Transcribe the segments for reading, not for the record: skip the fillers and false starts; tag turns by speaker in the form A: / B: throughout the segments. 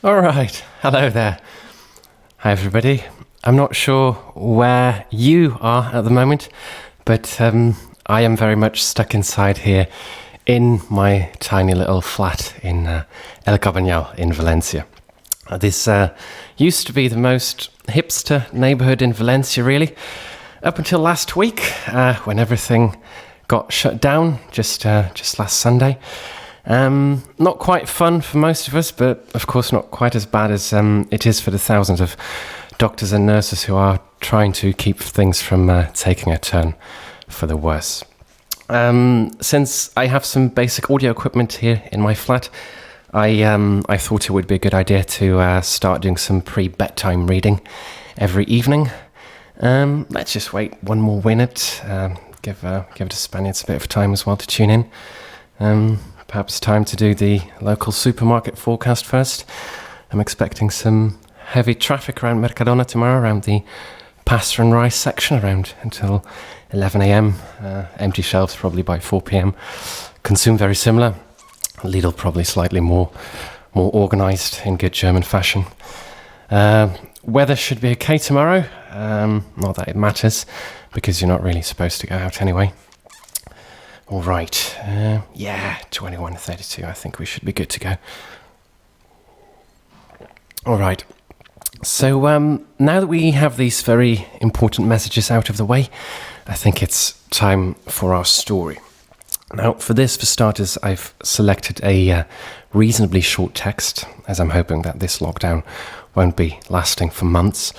A: All right. Hello there. Hi, everybody. I'm not sure where you are at the moment, but I am very much stuck inside here in my tiny little flat in El Cabanyal in Valencia. This used to be the most hipster neighborhood in Valencia, really, up until last week when everything got shut down just last Sunday. Not quite fun for most of us, but of course not quite as bad as it is for the thousands of doctors and nurses who are trying to keep things from taking a turn for the worse. Since I have some basic audio equipment here in my flat, I thought it would be a good idea to start doing some pre-bedtime reading every evening. Let's just wait one more minute, give the Spaniards a bit of time as well to tune in. Perhaps time to do the local supermarket forecast first. I'm expecting some heavy traffic around Mercadona tomorrow, around the pasta and rice section, around until 11 a.m. Empty shelves probably by 4 p.m. Consume very similar. Lidl probably slightly more organised in good German fashion. Weather should be okay tomorrow. Not that it matters, because you're not really supposed to go out anyway. All right, 21:32, I think we should be good to go. All right, so now that we have these very important messages out of the way, I think it's time for our story. Now, for starters, I've selected a reasonably short text, as I'm hoping that this lockdown won't be lasting for months.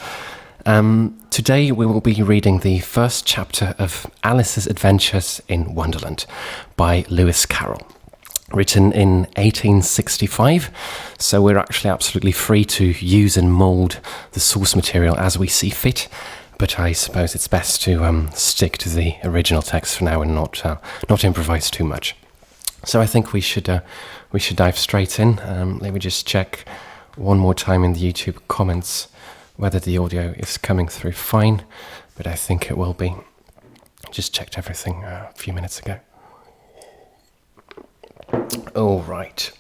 A: Today we will be reading the first chapter of Alice's Adventures in Wonderland by Lewis Carroll, written in 1865, so we're actually absolutely free to use and mould the source material as we see fit, but I suppose it's best to stick to the original text for now and not improvise too much. So I think we should dive straight in. Let me just check one more time in the YouTube comments whether the audio is coming through fine, but I think it will be. Just checked everything a few minutes ago. All right.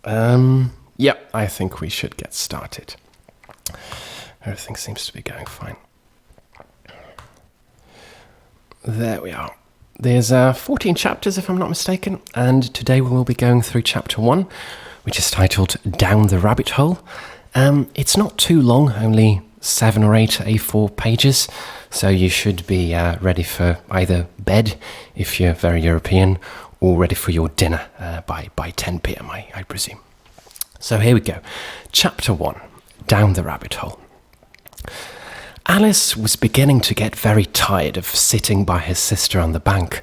A: I think we should get started. Everything seems to be going fine. There we are. There's 14 chapters, if I'm not mistaken, and today we will be going through chapter 1, which is titled Down the Rabbit Hole. It's not too long, only 7 or 8 A4 pages, so you should be ready for either bed, if you're very European, or ready for your dinner by 10 p.m, I presume. So here we go. Chapter 1, Down the Rabbit Hole. Alice was beginning to get very tired of sitting by her sister on the bank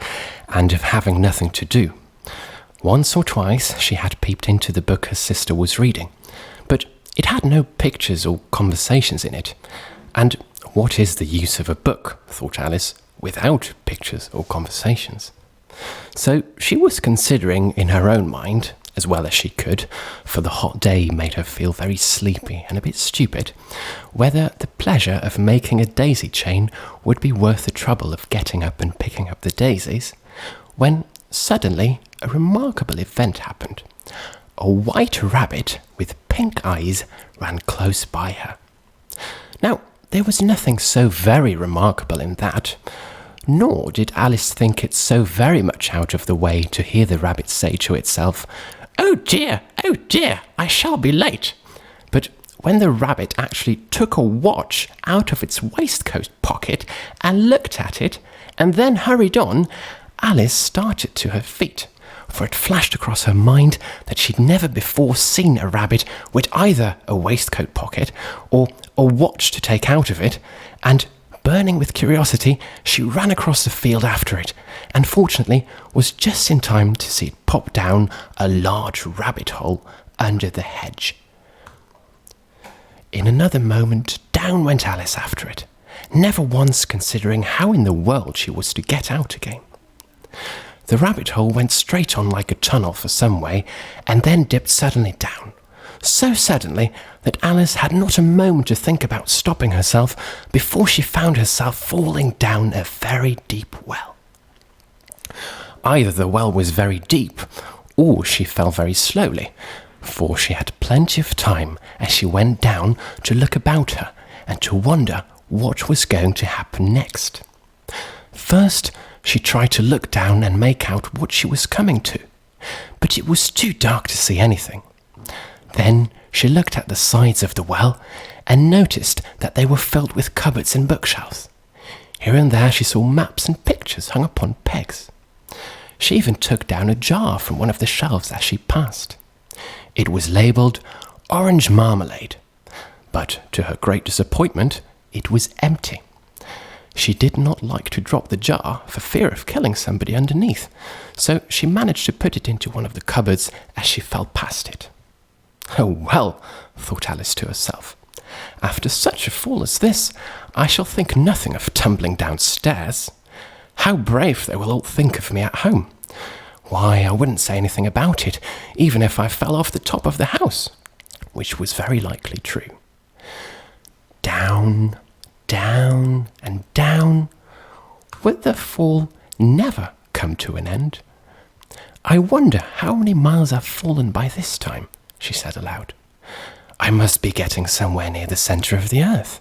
A: and of having nothing to do. Once or twice she had peeped into the book her sister was reading, but it had no pictures or conversations in it. And what is the use of a book, thought Alice, without pictures or conversations? So she was considering in her own mind, as well as she could, for the hot day made her feel very sleepy and a bit stupid, whether the pleasure of making a daisy chain would be worth the trouble of getting up and picking up the daisies, when suddenly a remarkable event happened. A white rabbit with pink eyes ran close by her. Now, there was nothing so very remarkable in that, nor did Alice think it so very much out of the way to hear the rabbit say to itself, oh dear, I shall be late." But when the rabbit actually took a watch out of its waistcoat pocket and looked at it, and then hurried on, Alice started to her feet, for it flashed across her mind that she'd never before seen a rabbit with either a waistcoat pocket or a watch to take out of it, and burning with curiosity, she ran across the field after it, and fortunately was just in time to see it pop down a large rabbit hole under the hedge. In another moment, down went Alice after it, never once considering how in the world she was to get out again. The rabbit hole went straight on like a tunnel for some way, and then dipped suddenly down. So suddenly that Alice had not a moment to think about stopping herself before she found herself falling down a very deep well. Either the well was very deep, or she fell very slowly, for she had plenty of time as she went down to look about her and to wonder what was going to happen next. First, she tried to look down and make out what she was coming to, but it was too dark to see anything. Then she looked at the sides of the well and noticed that they were filled with cupboards and bookshelves. Here and there she saw maps and pictures hung upon pegs. She even took down a jar from one of the shelves as she passed. It was labelled orange marmalade, but to her great disappointment, it was empty. She did not like to drop the jar for fear of killing somebody underneath, so she managed to put it into one of the cupboards as she fell past it. Oh well, thought Alice to herself, after such a fall as this, I shall think nothing of tumbling downstairs. How brave they will all think of me at home. Why, I wouldn't say anything about it, even if I fell off the top of the house, which was very likely true. Down, down, and down. Would the fall never come to an end? I wonder how many miles I've fallen by this time, she said aloud. I must be getting somewhere near the centre of the earth.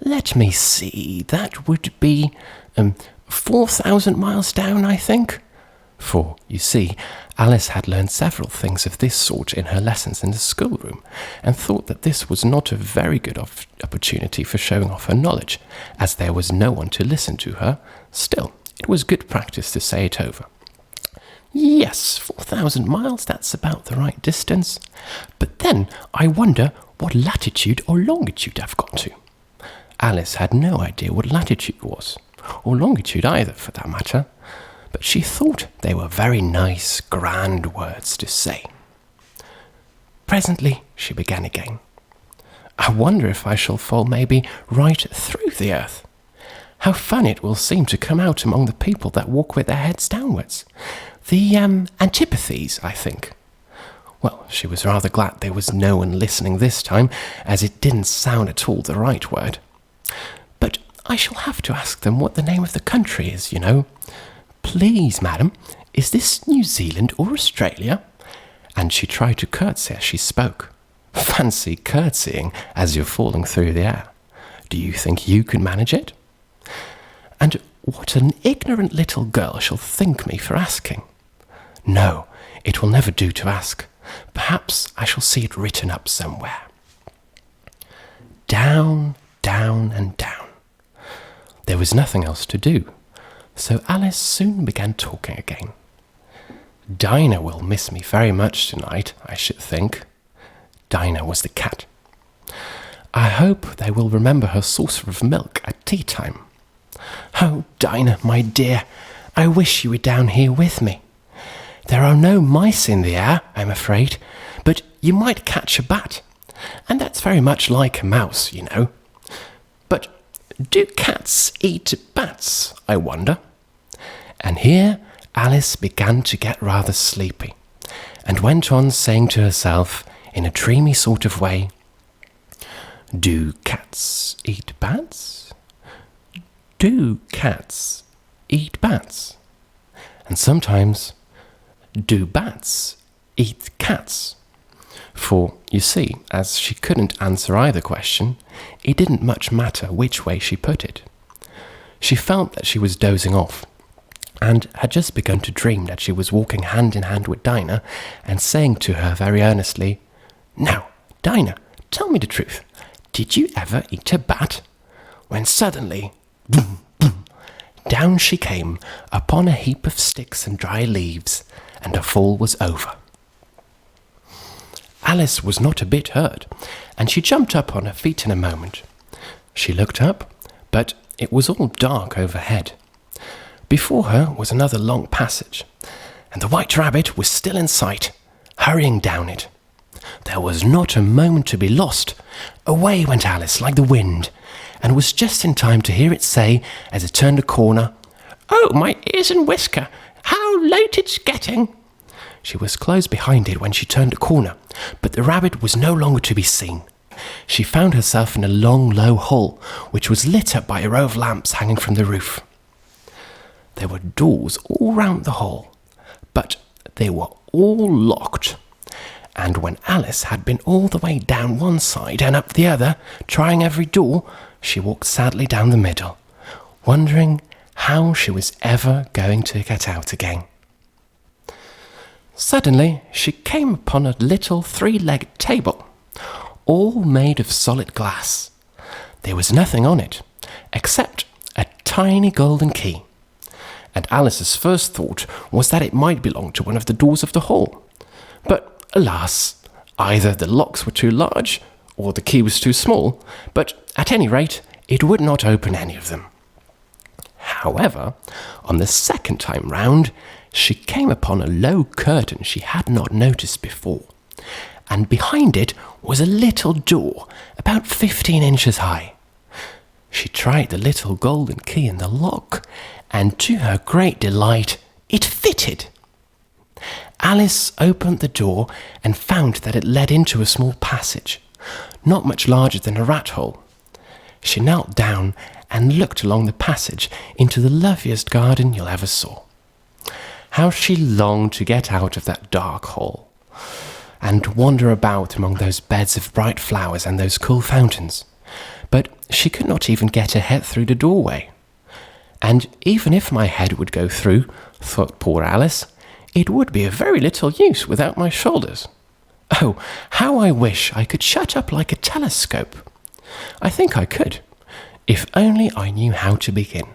A: Let me see, that would be 4,000 miles down, I think. For, you see, Alice had learned several things of this sort in her lessons in the schoolroom, and thought that this was not a very good opportunity for showing off her knowledge, as there was no one to listen to her. Still, it was good practice to say it over. Yes, 4,000 miles, that's about the right distance. But then I wonder what latitude or longitude I've got to. Alice had no idea what latitude was, or longitude either, for that matter, but she thought they were very nice, grand words to say. Presently, she began again. I wonder if I shall fall maybe right through the earth. How fun it will seem to come out among the people that walk with their heads downwards. The antipathies, I think. Well, she was rather glad there was no one listening this time, as it didn't sound at all the right word. But I shall have to ask them what the name of the country is, you know. Please, madam, is this New Zealand or Australia? And she tried to curtsy as she spoke. Fancy curtsying as you're falling through the air. Do you think you could manage it? And what an ignorant little girl shall think me for asking. No, it will never do to ask. Perhaps I shall see it written up somewhere. Down, down, and down. There was nothing else to do, so Alice soon began talking again. Dinah will miss me very much tonight, I should think. Dinah was the cat. I hope they will remember her saucer of milk at tea time. Oh, Dinah, my dear, I wish you were down here with me. There are no mice in the air, I'm afraid, but you might catch a bat, and that's very much like a mouse, you know. But do cats eat bats, I wonder? And here Alice began to get rather sleepy, and went on saying to herself in a dreamy sort of way, Do cats eat bats? Do cats eat bats? And sometimes, do bats eat cats? For, you see, as she couldn't answer either question, it didn't much matter which way she put it. She felt that she was dozing off, and had just begun to dream that she was walking hand in hand with Dinah, and saying to her very earnestly, Now, Dinah, tell me the truth. Did you ever eat a bat? When suddenly, boom, boom, down she came upon a heap of sticks and dry leaves, and her fall was over. Alice was not a bit hurt, and she jumped up on her feet in a moment. She looked up, but it was all dark overhead. Before her was another long passage, and the White Rabbit was still in sight, hurrying down it. There was not a moment to be lost. Away went Alice like the wind, and was just in time to hear it say, as it turned a corner, Oh, my ears and whisker, how late it's getting! She was close behind it when she turned a corner, but the rabbit was no longer to be seen. She found herself in a long, low hall, which was lit up by a row of lamps hanging from the roof. There were doors all round the hall, but they were all locked, And when Alice had been all the way down one side and up the other, trying every door, she walked sadly down the middle, wondering how she was ever going to get out again. Suddenly, she came upon a little three-legged table, all made of solid glass. There was nothing on it, except a tiny golden key. And Alice's first thought was that it might belong to one of the doors of the hall. But, alas, either the locks were too large, or the key was too small, but at any rate, it would not open any of them. However, on the second time round, she came upon a low curtain she had not noticed before, and behind it was a little door about 15 inches high. She tried the little golden key in the lock, and to her great delight, it fitted. Alice opened the door and found that it led into a small passage, not much larger than a rat hole. She knelt down and looked along the passage into the loveliest garden you ever saw. How she longed to get out of that dark hole and wander about among those beds of bright flowers and those cool fountains. But she could not even get her head through the doorway. And even if my head would go through, thought poor Alice, it would be of very little use without my shoulders. Oh, how I wish I could shut up like a telescope. I think I could, if only I knew how to begin.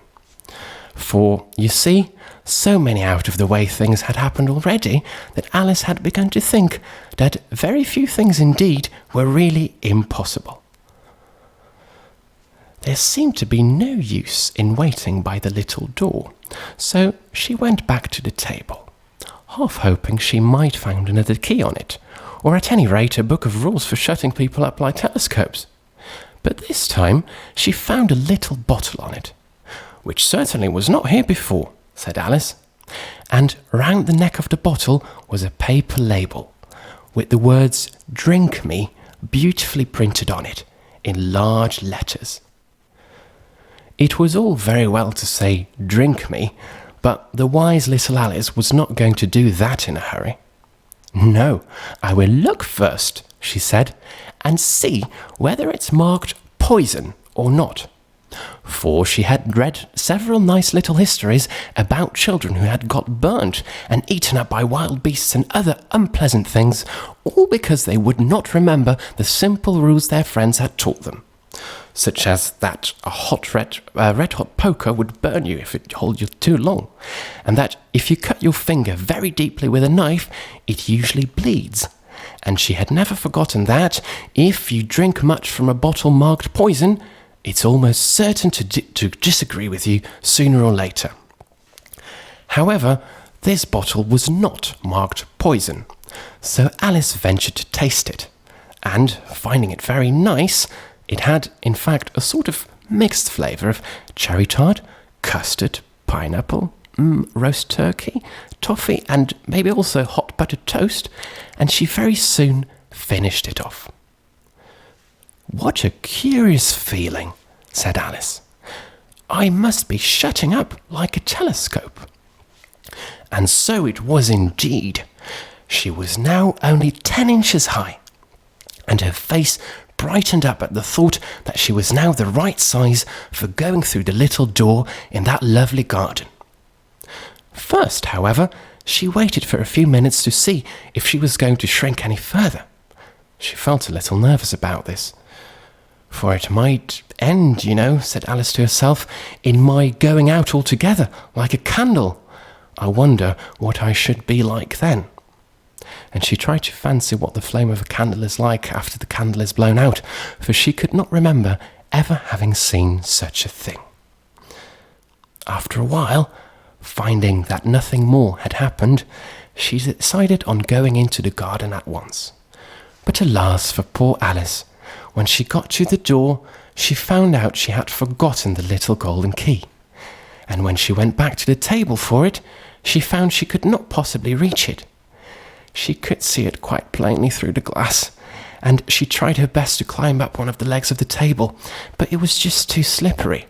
A: For, you see, so many out-of-the-way things had happened already that Alice had begun to think that very few things indeed were really impossible. There seemed to be no use in waiting by the little door, so she went back to the table, half hoping she might find another key on it, or at any rate a book of rules for shutting people up like telescopes. But this time she found a little bottle on it, which certainly was not here before, said Alice, and round the neck of the bottle was a paper label, with the words "Drink me" beautifully printed on it, in large letters. It was all very well to say "drink me," but the wise little Alice was not going to do that in a hurry. "No, I will look first," she said, "and see whether it's marked poison or not." For she had read several nice little histories about children who had got burnt and eaten up by wild beasts and other unpleasant things, all because they would not remember the simple rules their friends had taught them, such as that a red-hot poker would burn you if it held you too long, and that if you cut your finger very deeply with a knife, it usually bleeds. And she had never forgotten that if you drink much from a bottle marked poison, it's almost certain to disagree with you sooner or later. However, this bottle was not marked poison, so Alice ventured to taste it, and, finding it very nice, it had, in fact, a sort of mixed flavour of cherry tart, custard, pineapple, roast turkey, toffee, and maybe also hot buttered toast, and she very soon finished it off. "What a curious feeling," said Alice. "I must be shutting up like a telescope." And so it was indeed. She was now only 10 inches high, and her face brightened up at the thought that she was now the right size for going through the little door in that lovely garden. First, however, she waited for a few minutes to see if she was going to shrink any further. She felt a little nervous about this. "For it might end, said Alice to herself, "in my going out altogether, like a candle. I wonder what I should be like then." And she tried to fancy what the flame of a candle is like after the candle is blown out, for she could not remember ever having seen such a thing. After a while, finding that nothing more had happened, she decided on going into the garden at once. But alas for poor Alice, when she got to the door, she found out she had forgotten the little golden key. And when she went back to the table for it, she found she could not possibly reach it. She could see it quite plainly through the glass, and she tried her best to climb up one of the legs of the table, but it was just too slippery.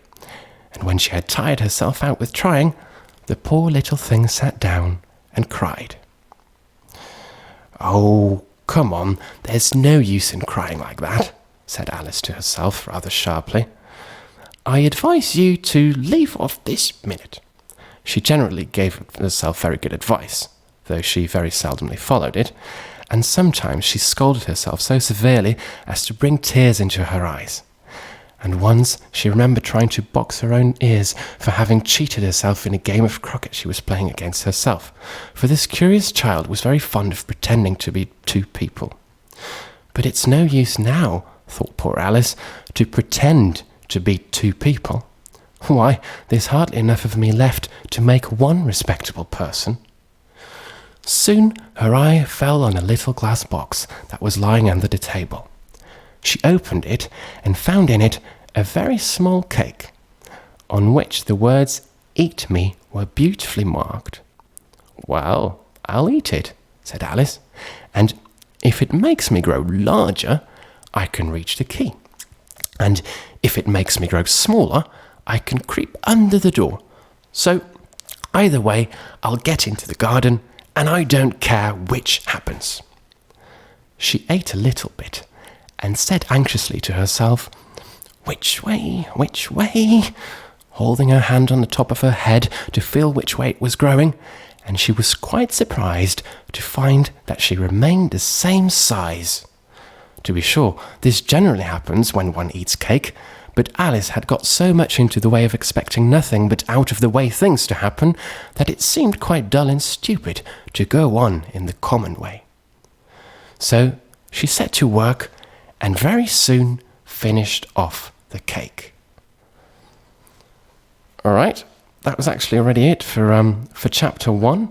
A: And when she had tired herself out with trying, the poor little thing sat down and cried. "Oh, come on, there's no use in crying like that," said Alice to herself rather sharply. "I advise you to leave off this minute." She generally gave herself very good advice, though she very seldomly followed it, and sometimes she scolded herself so severely as to bring tears into her eyes. And once she remembered trying to box her own ears for having cheated herself in a game of croquet she was playing against herself, for this curious child was very fond of pretending to be two people. "But it's no use now," thought poor Alice, "to pretend to be two people. Why, there's hardly enough of me left to make one respectable person." Soon her eye fell on a little glass box that was lying under the table. She opened it and found in it a very small cake, on which the words "Eat me" were beautifully marked. "Well, I'll eat it," said Alice, "and if it makes me grow larger, I can reach the key. And if it makes me grow smaller, I can creep under the door. So, either way, I'll get into the garden, and I don't care which happens." She ate a little bit, and said anxiously to herself, "Which way, holding her hand on the top of her head to feel which way it was growing, and she was quite surprised to find that she remained the same size. To be sure, this generally happens when one eats cake, but Alice had got so much into the way of expecting nothing but out-of-the-way things to happen that it seemed quite dull and stupid to go on in the common way. So she set to work and very soon finished off the cake. All right, that was actually already it for chapter 1.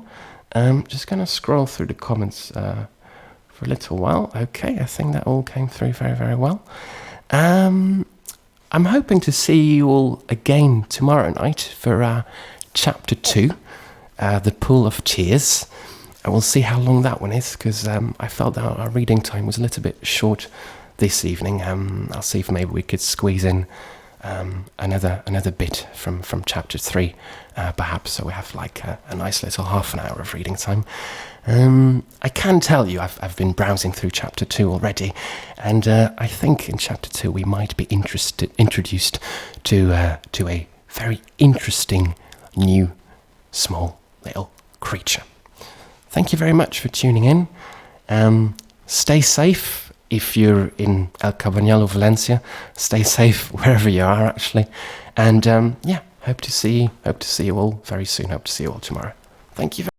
A: Just going to scroll through the comments for a little while. Okay, I think that all came through very, very well. I'm hoping to see you all again tomorrow night for chapter 2, The Pool of Tears. And we'll see how long that one is, because I felt that our reading time was a little bit short this evening. I'll see if maybe we could squeeze in another bit from chapter 3, perhaps, so we have like a nice little half an hour of reading time. I can tell you I've been browsing through chapter 2 already, and I think in chapter 2 we might be introduced to a very interesting new small little creature. Thank you very much for tuning in. Stay safe. If you're in El Cabanyal or Valencia, stay safe wherever you are, actually. And hope to see you all very soon. Hope to see you all tomorrow. Thank you very much.